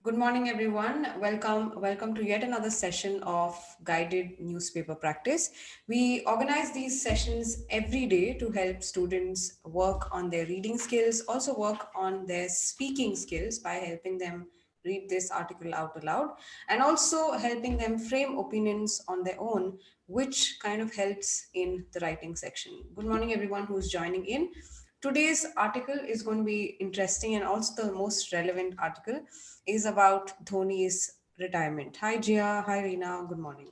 Good morning, everyone. Welcome to yet another session of guided newspaper practice. We organize these sessions every day to help students work on their reading skills, also work on their speaking skills by helping them read this article out aloud, and also helping them frame opinions on their own, which kind of helps in the writing section. Good morning, everyone who's joining in. Today's article is going to be interesting and also the most relevant article is about Dhoni's retirement. Hi Jia, hi Reena, good morning.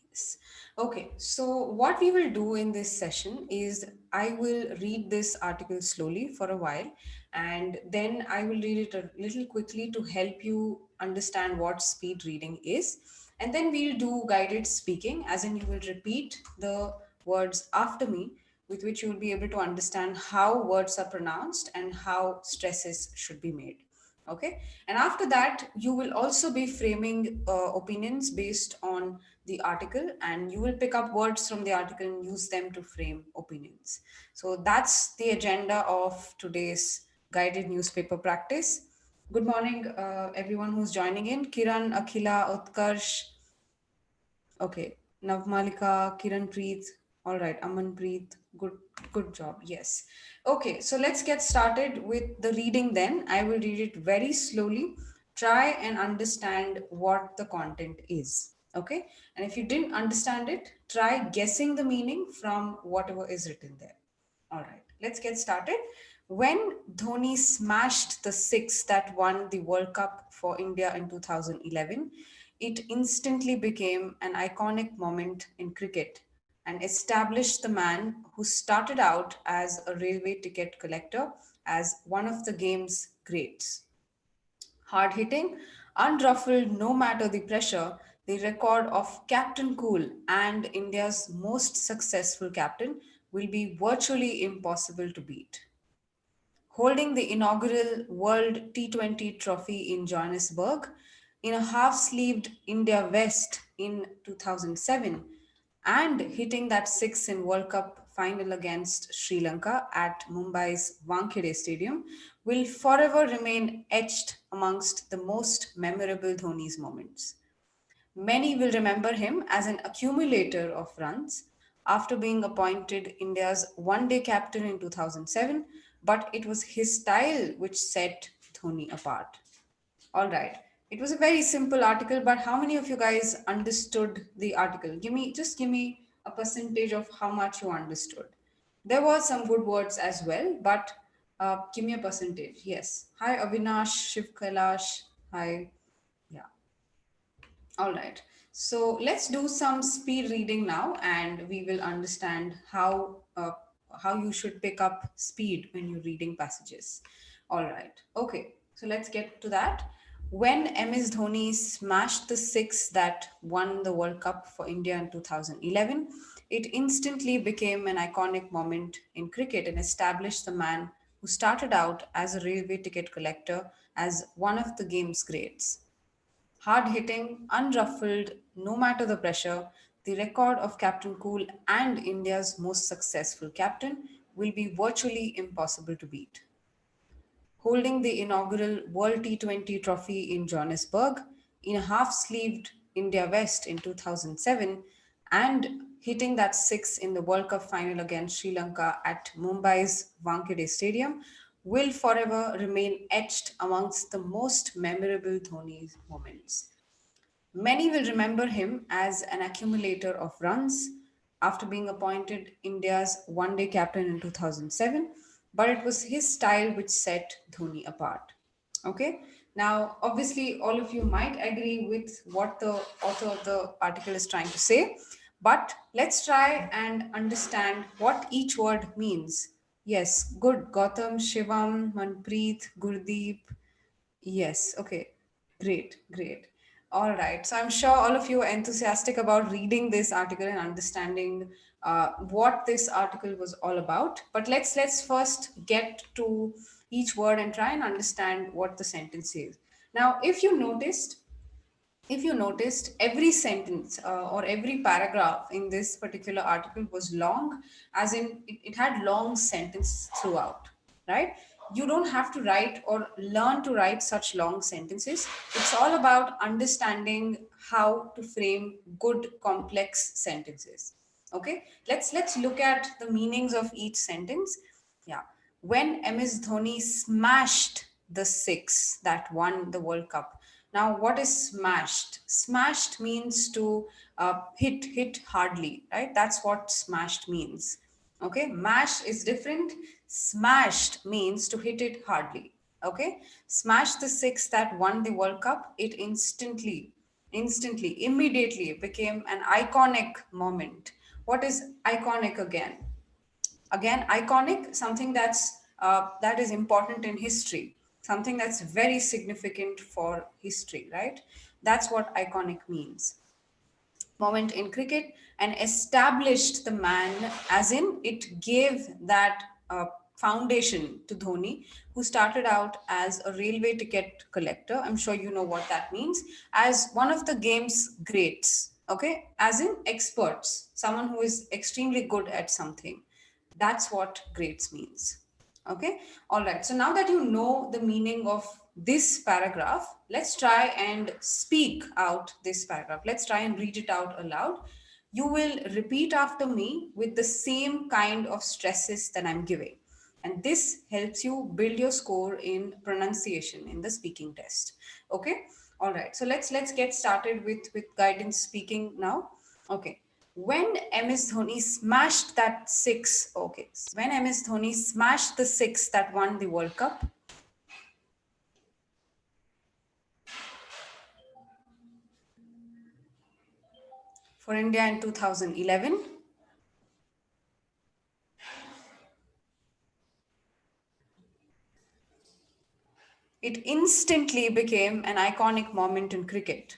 Yes. Okay, so what we will do in this session is I will read this article slowly for a while and then I will read it a little quickly to help you understand what speed reading is. And then we'll do guided speaking, as in you will repeat the words after me, with which you will be able to understand how words are pronounced and how stresses should be made. Okay, and after that you will also be framing opinions based on the article, and you will pick up words from the article and use them to frame opinions. So that's the agenda of today's guided newspaper practice. Good morning, everyone who's joining in. Kiran, Akhila, Utkarsh, okay, Navmalika, Kiran Preet. All right, Aman Preet. Good job. Yes. Okay, so let's get started with the reading then. I will read it very slowly. Try and understand what the content is. Okay? And if you didn't understand it, try guessing the meaning from whatever is written there. All right, let's get started. When Dhoni smashed the six that won the World Cup for India in 2011, it instantly became an iconic moment in cricket and established the man who started out as a railway ticket collector as one of the game's greats. Hard hitting, unruffled no matter the pressure, the record of Captain Cool and India's most successful captain will be virtually impossible to beat. Holding the inaugural World T20 trophy in Johannesburg in a half sleeved India vest in 2007 and hitting that six in World Cup final against Sri Lanka at Mumbai's Wankhede Stadium will forever remain etched amongst the most memorable Dhoni's moments. Many will remember him as an accumulator of runs after being appointed India's one day captain in 2007, but it was his style which set Dhoni apart. All right. It was a very simple article, but how many of you guys understood the article? Give me a percentage of how much you understood. There were some good words as well, but give me a percentage. Yes. Hi, Avinash, Shiv Kailash. Hi. Yeah. All right. So let's do some speed reading now, and we will understand how you should pick up speed when you're reading passages. All right. Okay. So let's get to that. When MS Dhoni smashed the six that won the World Cup for India in 2011, it instantly became an iconic moment in cricket and established the man who started out as a railway ticket collector as one of the game's greats. Hard hitting, unruffled, no matter the pressure, the record of Captain Cool and India's most successful captain will be virtually impossible to beat. Holding the inaugural World T20 trophy in Johannesburg in a half sleeved India West in 2007 and hitting that six in the World Cup final against Sri Lanka at Mumbai's Wankhede Stadium will forever remain etched amongst the most memorable Dhoni moments. Many will remember him as an accumulator of runs after being appointed India's one day captain in 2007, but it was his style which set Dhoni apart. Okay, now obviously, all of you might agree with what the author of the article is trying to say, but let's try and understand what each word means. Yes, good. Gautam, Shivam, Manpreet, Gurdeep, yes, okay. Great, great. All right. So I'm sure all of you are enthusiastic about reading this article and understanding what this article was all about. But let's first get to each word and try and understand what the sentence is. Now, if you noticed every sentence or every paragraph in this particular article was long, as in it had long sentences throughout, right? You don't have to write or learn to write such long sentences. It's all about understanding how to frame good complex sentences. Okay, let's look at the meanings of each sentence. Yeah. When MS Dhoni smashed the six that won the World Cup. Now, what is smashed? Smashed means to hit hardly, right? That's what smashed means. Okay, mash is different. Smashed means to hit it hardly. Okay, smash the six that won the World Cup. It instantly, immediately became an iconic moment. What is iconic again? Again, iconic, something that is important in history, something that's very significant for history, right? That's what iconic means. Moment in cricket, and established the man, as in it gave that foundation to Dhoni, who started out as a railway ticket collector. I'm sure you know what that means. As one of the game's greats, okay, as in experts, someone who is extremely good at something. That's what greats means. Okay, all right. So now that you know the meaning of this paragraph, let's try and speak out this paragraph. Let's try and read it out aloud. You will repeat after me with the same kind of stresses that I'm giving. And this helps you build your score in pronunciation in the speaking test. Okay, all right. So let's get started with guidance speaking now. Okay. When MS Dhoni smashed that six, okay, when MS Dhoni smashed the six that won the World Cup for India in 2011, it instantly became an iconic moment in cricket.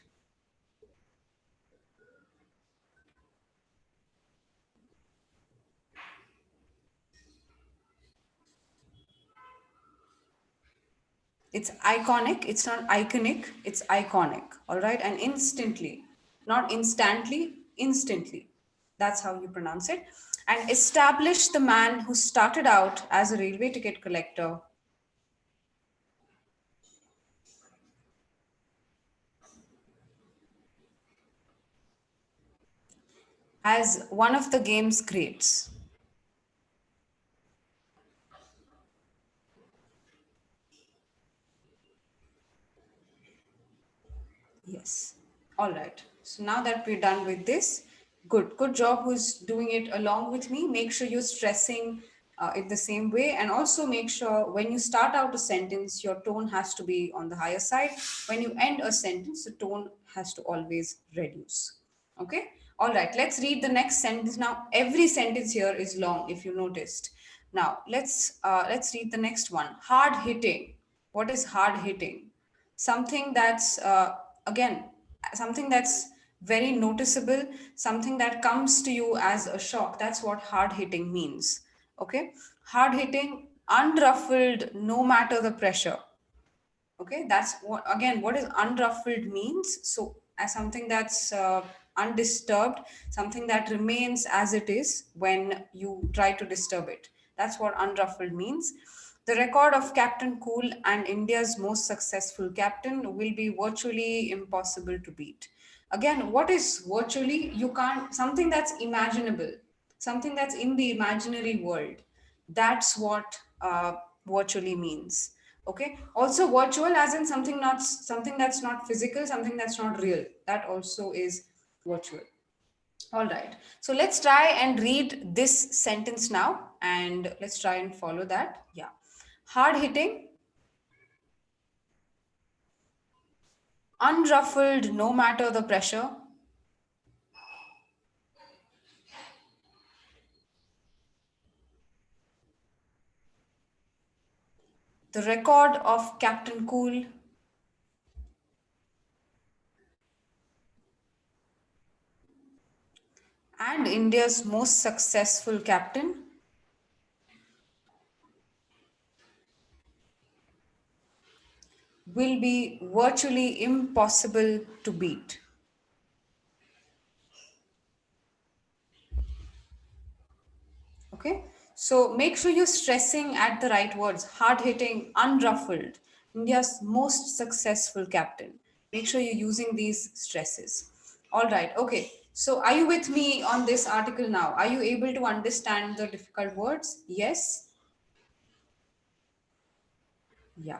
It's iconic, it's not iconic, it's iconic, all right? And instantly, not instantly, instantly. That's how you pronounce it. And established the man who started out as a railway ticket collector as one of the game's greats. Yes. All right. So now that we're done with this, good job who's doing it along with me. Make sure you're stressing it the same way. And also make sure when you start out a sentence, your tone has to be on the higher side. When you end a sentence, the tone has to always reduce. Okay. All right. Let's read the next sentence now. Every sentence here is long, if you noticed. Now let's read the next one. Hard hitting. What is hard hitting? Something that's again something that's very noticeable, something that comes to you as a shock. That's what hard hitting means. Okay, hard hitting, unruffled no matter the pressure. Okay, that's what, again, what is unruffled means. So as something that's undisturbed, something that remains as it is when you try to disturb it. That's what unruffled means. The record of Captain Cool and India's most successful captain will be virtually impossible to beat. Again, what is virtually? You can't, something that's imaginable, something that's in the imaginary world. That's what virtually means. Okay, also virtual as in something, not something that's not physical, something that's not real, that also is virtual. All right, so let's try and read this sentence now, and let's try and follow that. Yeah. Hard hitting, unruffled no matter the pressure, the record of Captain Cool and India's most successful captain will be virtually impossible to beat. Okay, So make sure you're stressing at the right words. Hard hitting, unruffled. India's most successful captain. Make sure you're using these stresses. All right. Okay. So are you with me on this article now? Are you able to understand the difficult words? Yes. Yeah.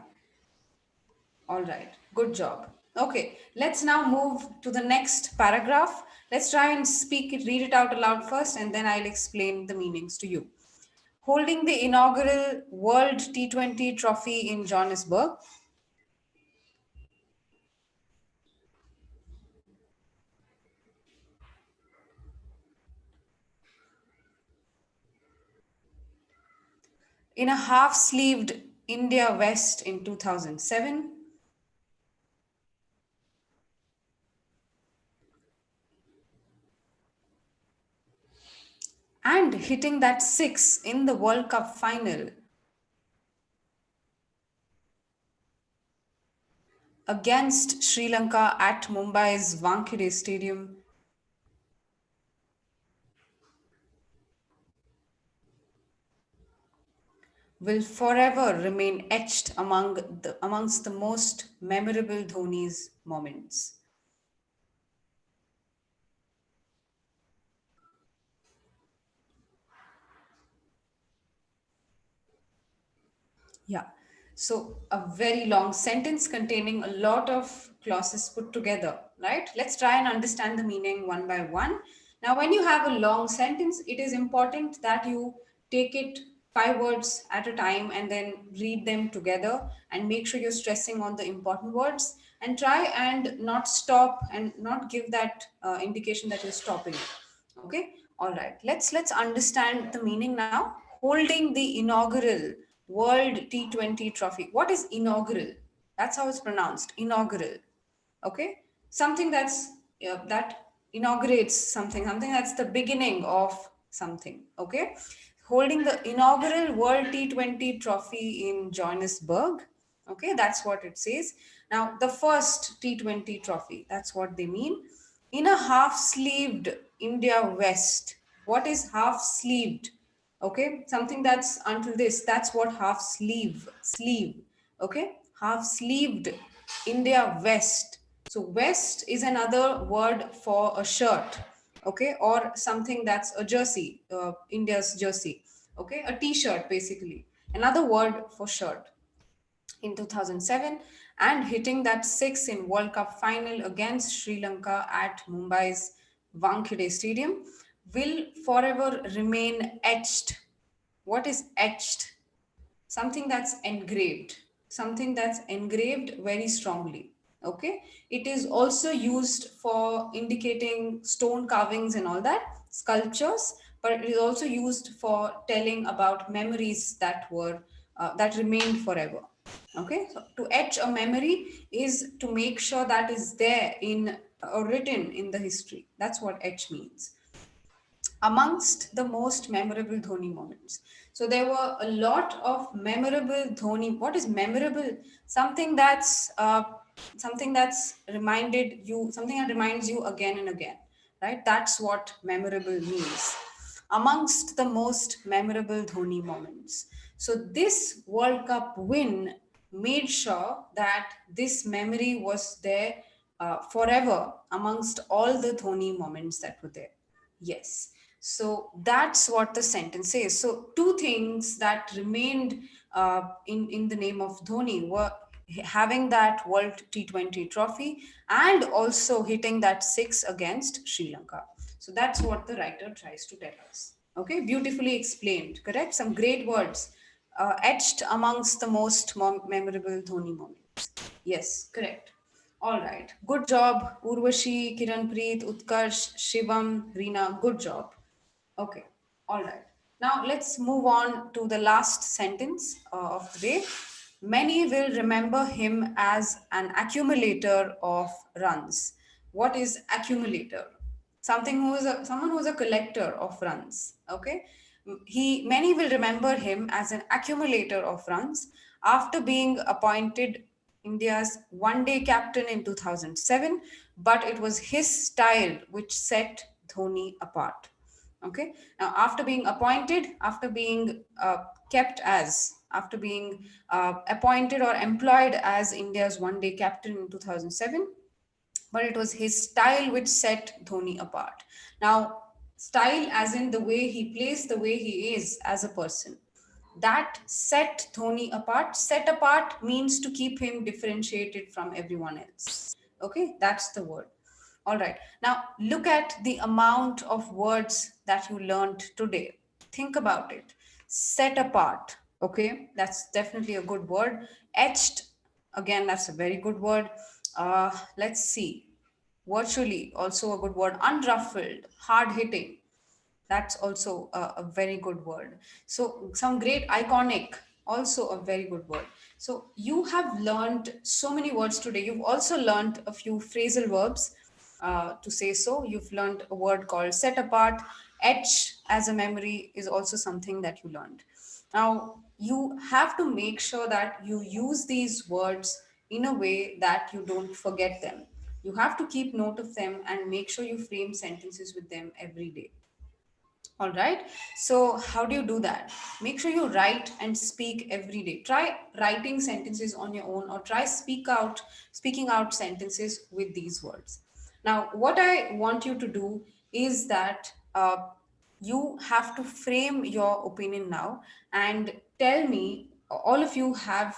All right, good job. Okay, let's now move to the next paragraph. Let's try and speak it, read it out aloud first, and then I'll explain the meanings to you. Holding the inaugural World T20 trophy in Johannesburg, in a half sleeved India West in 2007, and hitting that six in the World Cup final against Sri Lanka at Mumbai's Wankhede Stadium will forever remain etched amongst the most memorable Dhoni's moments. Yeah. So a very long sentence containing a lot of clauses put together, right? Let's try and understand the meaning one by one. Now, when you have a long sentence, it is important that you take it 5 words at a time and then read them together and make sure you're stressing on the important words and try and not stop and not give that indication that you're stopping. Okay, all right. Let's understand the meaning now. Holding the inaugural World T20 trophy. What is inaugural? That's how it's pronounced. Inaugural. Okay, something that inaugurates something. Something that's the beginning of something. Okay, holding the inaugural World T20 trophy in Johannesburg. Okay, that's what it says. Now, the first T20 trophy, that's what they mean. In a half sleeved India West. What is half sleeved? Okay, something that's until this, that's what half sleeve. Okay, half sleeved India West. So, West is another word for a shirt, okay, or something that's a jersey, India's jersey, okay, a t shirt basically, another word for shirt in 2007 and hitting that six in World Cup final against Sri Lanka at Mumbai's Wankhede Stadium will forever remain etched. What is etched? Something that's engraved, something that's engraved very strongly. Okay, it is also used for indicating stone carvings and all that, sculptures, but it is also used for telling about memories that were that remained forever. Okay, so to etch a memory is to make sure that is there in or written in the history. That's what etch means. Amongst the most memorable Dhoni moments. So there were a lot of memorable Dhoni. What is memorable? Something that's reminded you, something that reminds you again and again, right? That's what memorable means. Amongst the most memorable Dhoni moments. So this World Cup win made sure that this memory was there forever amongst all the Dhoni moments that were there. Yes. So that's what the sentence says. So two things that remained in the name of Dhoni were having that World T20 trophy and also hitting that six against Sri Lanka. So that's what the writer tries to tell us. Okay, beautifully explained. Correct. Some great words etched amongst the most memorable Dhoni moments. Yes, correct. All right. Good job, Urvashi, Kiranpreet, Utkarsh, Shivam, Reena. Good job. Okay. All right. Now let's move on to the last sentence of the day. Many will remember him as an accumulator of runs. What is accumulator? Someone who is a collector of runs. Okay. He Many will remember him as an accumulator of runs after being appointed India's one-day captain in 2007, but it was his style which set Dhoni apart. Okay. Now, after being appointed, after being kept as, after being appointed or employed as India's one day captain in 2007, but it was his style which set Dhoni apart. Now, style as in the way he plays, the way he is as a person, that set Dhoni apart. Set apart means to keep him differentiated from everyone else. Okay, that's the word. All right. Now, look at the amount of words that you learned today. Think about it. Set apart. Okay, that's definitely a good word. Etched, again, that's a very good word. Let's see. Virtually, also a good word. Unruffled, hard hitting, that's also a very good word. So, some great iconic, also a very good word. So, you have learned so many words today. You've also learned a few phrasal verbs to say so. You've learned a word called set apart. Etch as a memory is also something that you learned. Now, you have to make sure that you use these words in a way that you don't forget them. You have to keep note of them and make sure you frame sentences with them every day. All right. So, how do you do that? Make sure you write and speak every day. Try writing sentences on your own, or try speaking out sentences with these words. Now, what I want you to do is that you have to frame your opinion now and tell me. All of you have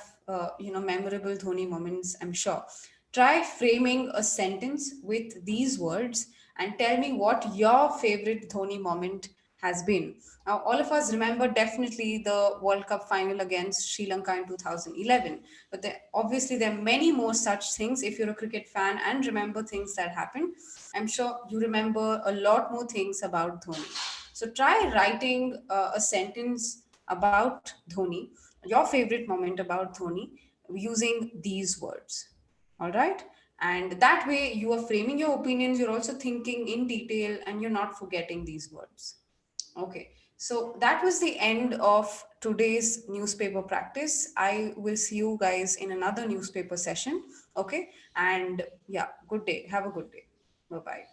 memorable Dhoni moments, I'm sure. Try framing a sentence with these words and tell me what your favorite Dhoni moment has been. Now, all of us remember definitely the World Cup final against Sri Lanka in 2011. But obviously, there are many more such things. If you're a cricket fan and remember things that happened, I'm sure you remember a lot more things about Dhoni. So try writing a sentence about Dhoni, your favorite moment about Dhoni, using these words. All right. And that way you are framing your opinions, you're also thinking in detail, and you're not forgetting these words. Okay. So that was the end of today's newspaper practice. I will see you guys in another newspaper session. Okay. And yeah, good day. Have a good day. Bye bye.